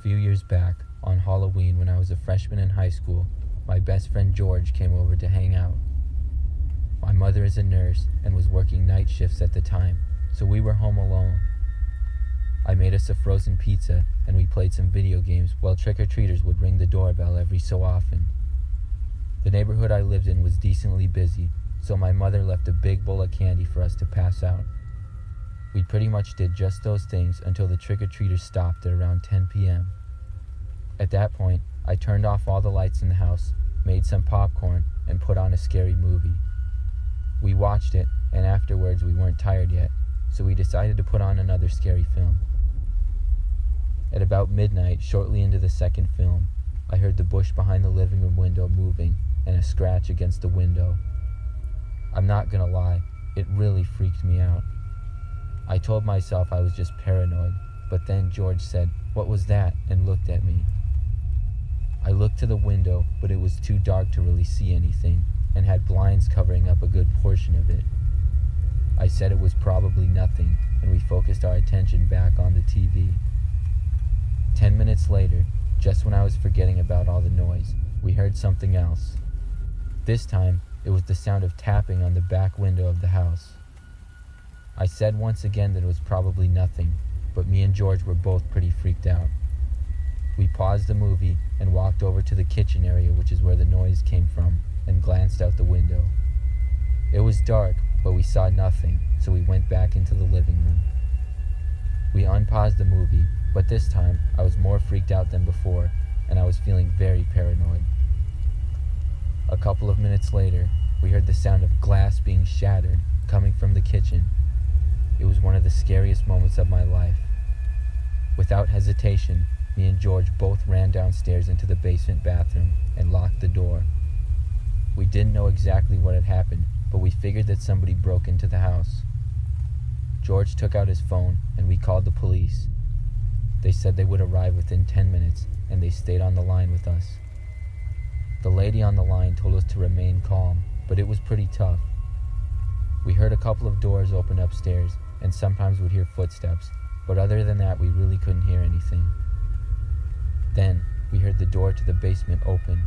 few years back, on Halloween when I was a freshman in high school, my best friend George came over to hang out. My mother is a nurse and was working night shifts at the time, so we were home alone. I made us a frozen pizza and we played some video games while trick-or-treaters would ring the doorbell every so often. The neighborhood I lived in was decently busy, so my mother left a big bowl of candy for us to pass out. We pretty much did just those things until the trick-or-treaters stopped at around 10 p.m. At that point, I turned off all the lights in the house, made some popcorn, and put on a scary movie. We watched it, and afterwards we weren't tired yet, so we decided to put on another scary film. At about midnight, shortly into the second film, I heard the bush behind the living room window moving and a scratch against the window. I'm not gonna lie, it really freaked me out. I told myself I was just paranoid, but then George said, "What was that?" and looked at me. I looked to the window, but it was too dark to really see anything, and had blinds covering up a good portion of it. I said it was probably nothing, and we focused our attention back on the TV. 10 minutes later, just when I was forgetting about all the noise, we heard something else. This time, it was the sound of tapping on the back window of the house. I said once again that it was probably nothing, but me and George were both pretty freaked out. We paused the movie and walked over to the kitchen area, which is where the noise came from, and glanced out the window. It was dark, but we saw nothing, so we went back into the living room. We unpaused the movie, but this time I was more freaked out than before, and I was feeling very paranoid. A couple of minutes later, we heard the sound of glass being shattered coming from the kitchen. It was one of the scariest moments of my life. Without hesitation, me and George both ran downstairs into the basement bathroom and locked the door. We didn't know exactly what had happened, but we figured that somebody broke into the house. George took out his phone and we called the police. They said they would arrive within 10 minutes and they stayed on the line with us. The lady on the line told us to remain calm, but it was pretty tough. We heard a couple of doors open upstairs and sometimes would hear footsteps, but other than that we really couldn't hear anything. Then we heard the door to the basement open.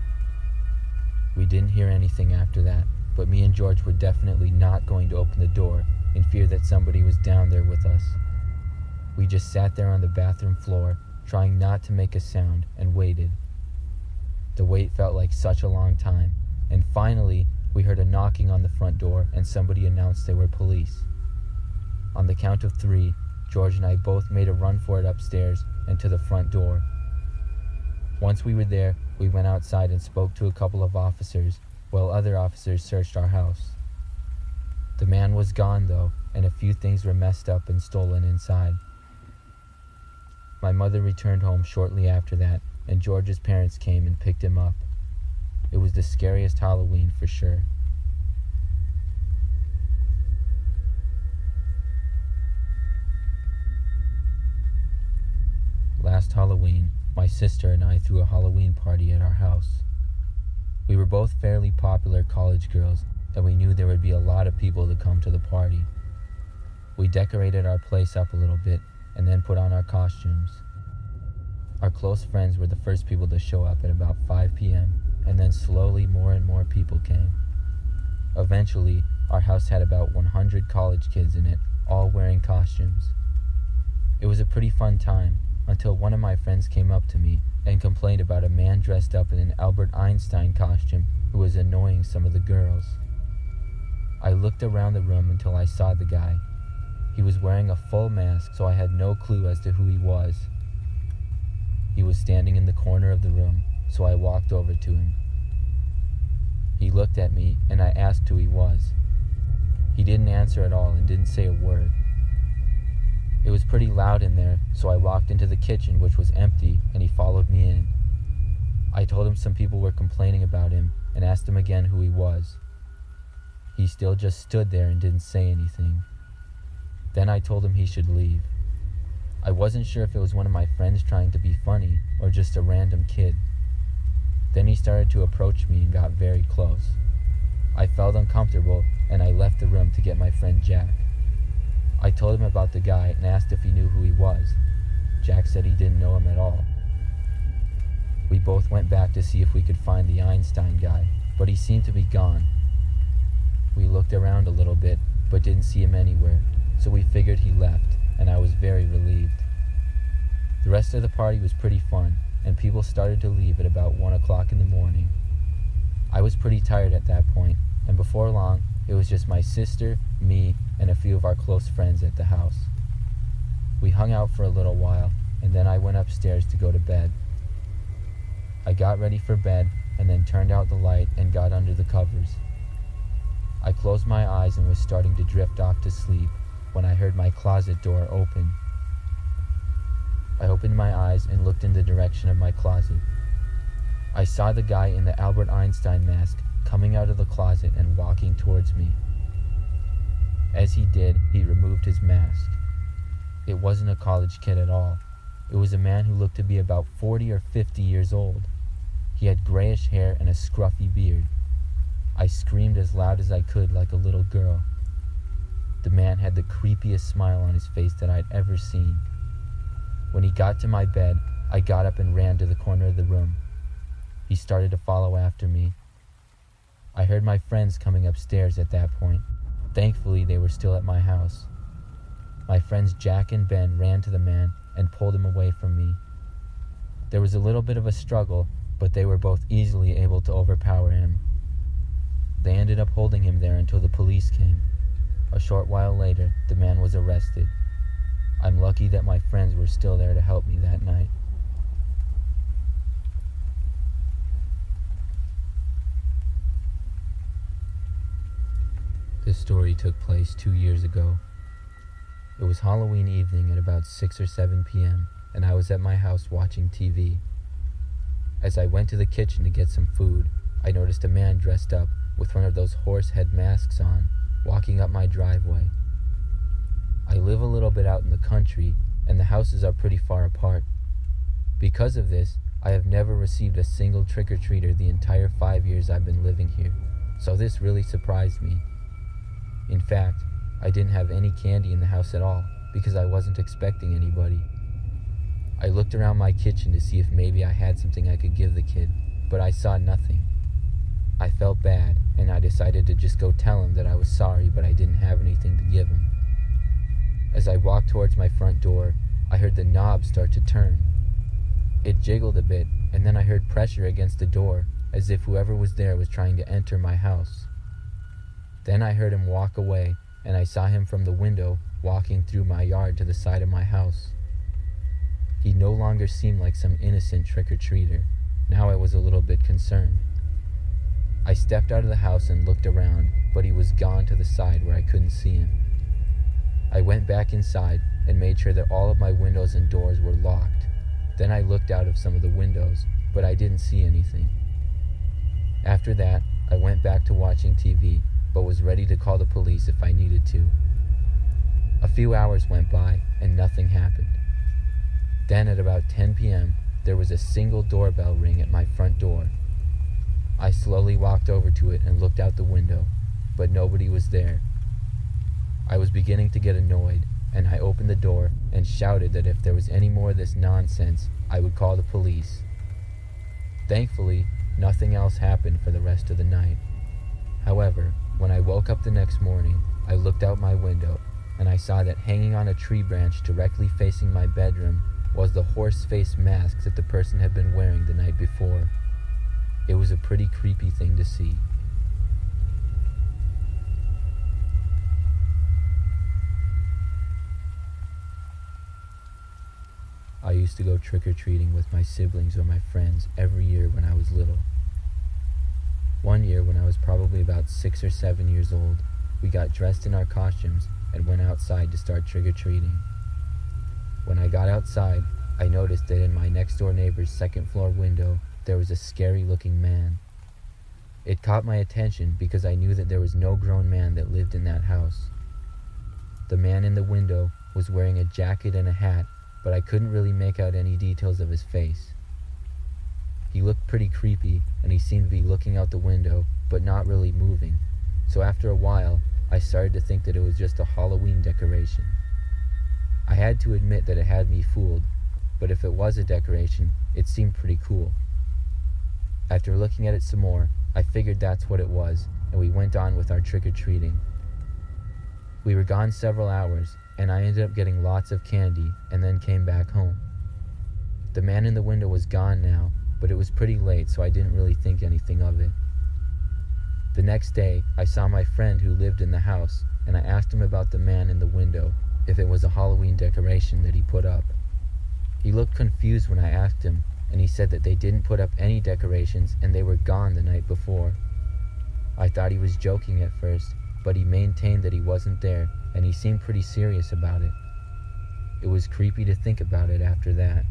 We didn't hear anything after that, but me and George were definitely not going to open the door in fear that somebody was down there with us. We just sat there on the bathroom floor, trying not to make a sound, and waited. The wait felt like such a long time, and finally we heard a knocking on the front door and somebody announced they were police. On the count of 3, George and I both made a run for it upstairs and to the front door. Once we were there, we went outside and spoke to a couple of officers, while other officers searched our house. The man was gone though, and a few things were messed up and stolen inside. My mother returned home shortly after that, and George's parents came and picked him up. It was the scariest Halloween for sure. Last Halloween, my sister and I threw a Halloween party at our house. We were both fairly popular college girls, and we knew there would be a lot of people to come to the party. We decorated our place up a little bit, and then put on our costumes. Our close friends were the first people to show up at about 5 p.m., and then slowly more and more people came. Eventually, our house had about 100 college kids in it, all wearing costumes. It was a pretty fun time, until one of my friends came up to me and complained about a man dressed up in an Albert Einstein costume who was annoying some of the girls. I looked around the room until I saw the guy. He was wearing a full mask, so I had no clue as to who he was. He was standing in the corner of the room, so I walked over to him. He looked at me, and I asked who he was. He didn't answer at all and didn't say a word. It was pretty loud in there, so I walked into the kitchen, which was empty, and he followed me in. I told him some people were complaining about him, and asked him again who he was. He still just stood there and didn't say anything. Then I told him he should leave. I wasn't sure if it was one of my friends trying to be funny, or just a random kid. Then he started to approach me and got very close. I felt uncomfortable, and I left the room to get my friend Jack. I told him about the guy and asked if he knew who he was. Jack said he didn't know him at all. We both went back to see if we could find the Einstein guy, but he seemed to be gone. We looked around a little bit, but didn't see him anywhere, so we figured he left, and I was very relieved. The rest of the party was pretty fun, and people started to leave at about 1 o'clock in the morning. I was pretty tired at that point, and before long, it was just my sister, me, and a few of our close friends at the house. We hung out for a little while, and then I went upstairs to go to bed. I got ready for bed, and then turned out the light and got under the covers. I closed my eyes and was starting to drift off to sleep when I heard my closet door open. I opened my eyes and looked in the direction of my closet. I saw the guy in the Albert Einstein mask coming out of the closet and walking towards me. As he did, he removed his mask. It wasn't a college kid at all. It was a man who looked to be about 40 or 50 years old. He had grayish hair and a scruffy beard. I screamed as loud as I could like a little girl. The man had the creepiest smile on his face that I'd ever seen. When he got to my bed, I got up and ran to the corner of the room. He started to follow after me. I heard my friends coming upstairs at that point. Thankfully, they were still at my house. My friends Jack and Ben ran to the man and pulled him away from me. There was a little bit of a struggle, but they were both easily able to overpower him. They ended up holding him there until the police came. A short while later, the man was arrested. I'm lucky that my friends were still there to help me that night. This story took place 2 years ago. It was Halloween evening at about 6 or 7 p.m., and I was at my house watching TV. As I went to the kitchen to get some food, I noticed a man dressed up with one of those horse head masks on, walking up my driveway. I live a little bit out in the country, and the houses are pretty far apart. Because of this, I have never received a single trick-or-treater the entire 5 years I've been living here, so this really surprised me. In fact, I didn't have any candy in the house at all, because I wasn't expecting anybody. I looked around my kitchen to see if maybe I had something I could give the kid, but I saw nothing. I felt bad, and I decided to just go tell him that I was sorry, but I didn't have anything to give him. As I walked towards my front door, I heard the knob start to turn. It jiggled a bit, and then I heard pressure against the door, as if whoever was there was trying to enter my house. Then I heard him walk away, and I saw him from the window walking through my yard to the side of my house. He no longer seemed like some innocent trick-or-treater. Now I was a little bit concerned. I stepped out of the house and looked around, but he was gone to the side where I couldn't see him. I went back inside and made sure that all of my windows and doors were locked. Then I looked out of some of the windows, but I didn't see anything. After that, I went back to watching TV, but was ready to call the police if I needed to. A few hours went by and nothing happened. Then at about 10 p.m., there was a single doorbell ring at my front door. I slowly walked over to it and looked out the window, but nobody was there. I was beginning to get annoyed, and I opened the door and shouted that if there was any more of this nonsense, I would call the police. Thankfully, nothing else happened for the rest of the night. However, when I woke up the next morning, I looked out my window, and I saw that hanging on a tree branch directly facing my bedroom was the horse face mask that the person had been wearing the night before. It was a pretty creepy thing to see. I used to go trick-or-treating with my siblings or my friends every year when I was little. One year, when I was probably about 6 or 7 years old, we got dressed in our costumes and went outside to start trick-or-treating. When I got outside, I noticed that in my next-door neighbor's second-floor window, there was a scary-looking man. It caught my attention because I knew that there was no grown man that lived in that house. The man in the window was wearing a jacket and a hat, but I couldn't really make out any details of his face. He looked pretty creepy, and he seemed to be looking out the window, but not really moving. So after a while, I started to think that it was just a Halloween decoration. I had to admit that it had me fooled, but if it was a decoration, it seemed pretty cool. After looking at it some more, I figured that's what it was, and we went on with our trick-or-treating. We were gone several hours, and I ended up getting lots of candy and then came back home. The man in the window was gone now, but it was pretty late, so I didn't really think anything of it. The next day, I saw my friend who lived in the house, and I asked him about the man in the window, if it was a Halloween decoration that he put up. He looked confused when I asked him, and he said that they didn't put up any decorations and they were gone the night before. I thought he was joking at first, but he maintained that he wasn't there, and he seemed pretty serious about it. It was creepy to think about it after that.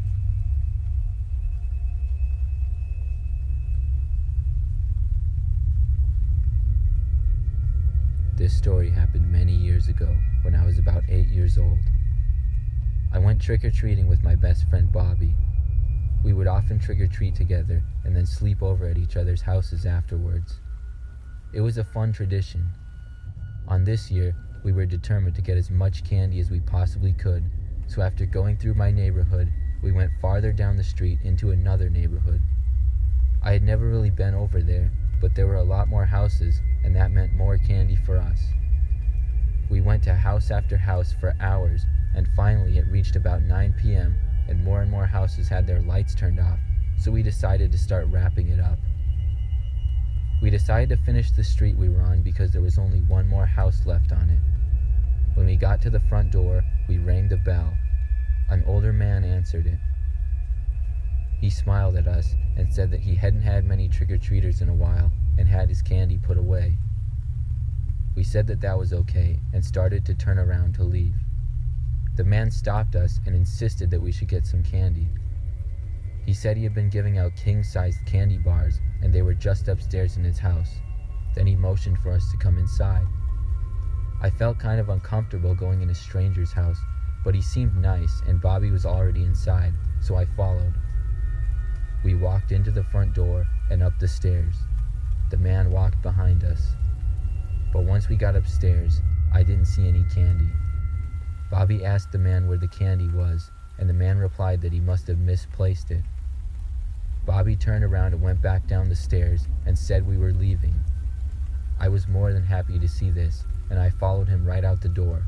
This story happened many years ago when I was about 8 years old. I went trick-or-treating with my best friend Bobby. We would often trick-or-treat together and then sleep over at each other's houses afterwards. It was a fun tradition. On this year, we were determined to get as much candy as we possibly could, so after going through my neighborhood, we went farther down the street into another neighborhood. I had never really been over there, but there were a lot more houses, and that meant more candy for us. We went to house after house for hours, and finally it reached about 9 p.m., and more houses had their lights turned off, so we decided to start wrapping it up. We decided to finish the street we were on because there was only one more house left on it. When we got to the front door, we rang the bell. An older man answered it. He smiled at us and said that he hadn't had many trick-or-treaters in a while and had his candy put away. We said that that was okay and started to turn around to leave. The man stopped us and insisted that we should get some candy. He said he had been giving out king-sized candy bars and they were just upstairs in his house. Then he motioned for us to come inside. I felt kind of uncomfortable going in a stranger's house, but he seemed nice and Bobby was already inside, so I followed. We walked into the front door and up the stairs. The man walked behind us. But once we got upstairs, I didn't see any candy. Bobby asked the man where the candy was, and the man replied that he must have misplaced it. Bobby turned around and went back down the stairs and said we were leaving. I was more than happy to see this, and I followed him right out the door.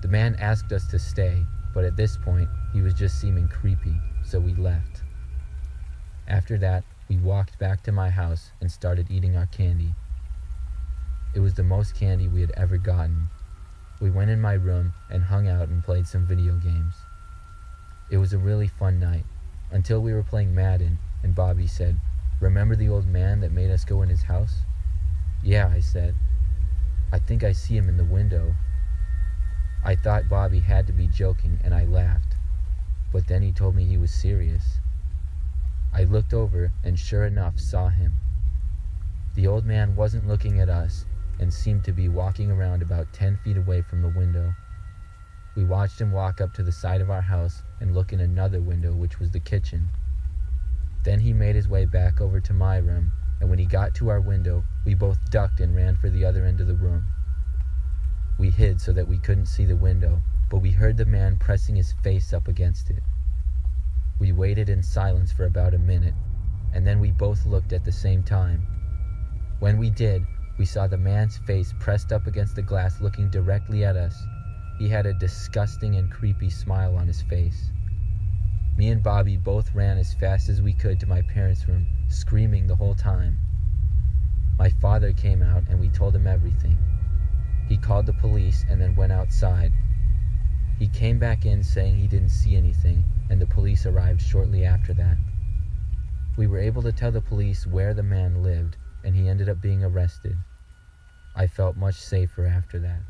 The man asked us to stay, but at this point, he was just seeming creepy, so we left. After that, we walked back to my house and started eating our candy. It was the most candy we had ever gotten. We went in my room and hung out and played some video games. It was a really fun night, until we were playing Madden, and Bobby said, "Remember the old man that made us go in his house?" "Yeah," I said. "I think I see him in the window." I thought Bobby had to be joking, and I laughed. But then he told me he was serious. I looked over and sure enough saw him. The old man wasn't looking at us and seemed to be walking around about 10 feet away from the window. We watched him walk up to the side of our house and look in another window, which was the kitchen. Then he made his way back over to my room, and when he got to our window, we both ducked and ran for the other end of the room. We hid so that we couldn't see the window, but we heard the man pressing his face up against it. We waited in silence for about a minute, and then we both looked at the same time. When we did, we saw the man's face pressed up against the glass looking directly at us. He had a disgusting and creepy smile on his face. Me and Bobby both ran as fast as we could to my parents' room, screaming the whole time. My father came out and we told him everything. He called the police and then went outside. He came back in saying he didn't see anything, and the police arrived shortly after that. We were able to tell the police where the man lived, and he ended up being arrested. I felt much safer after that.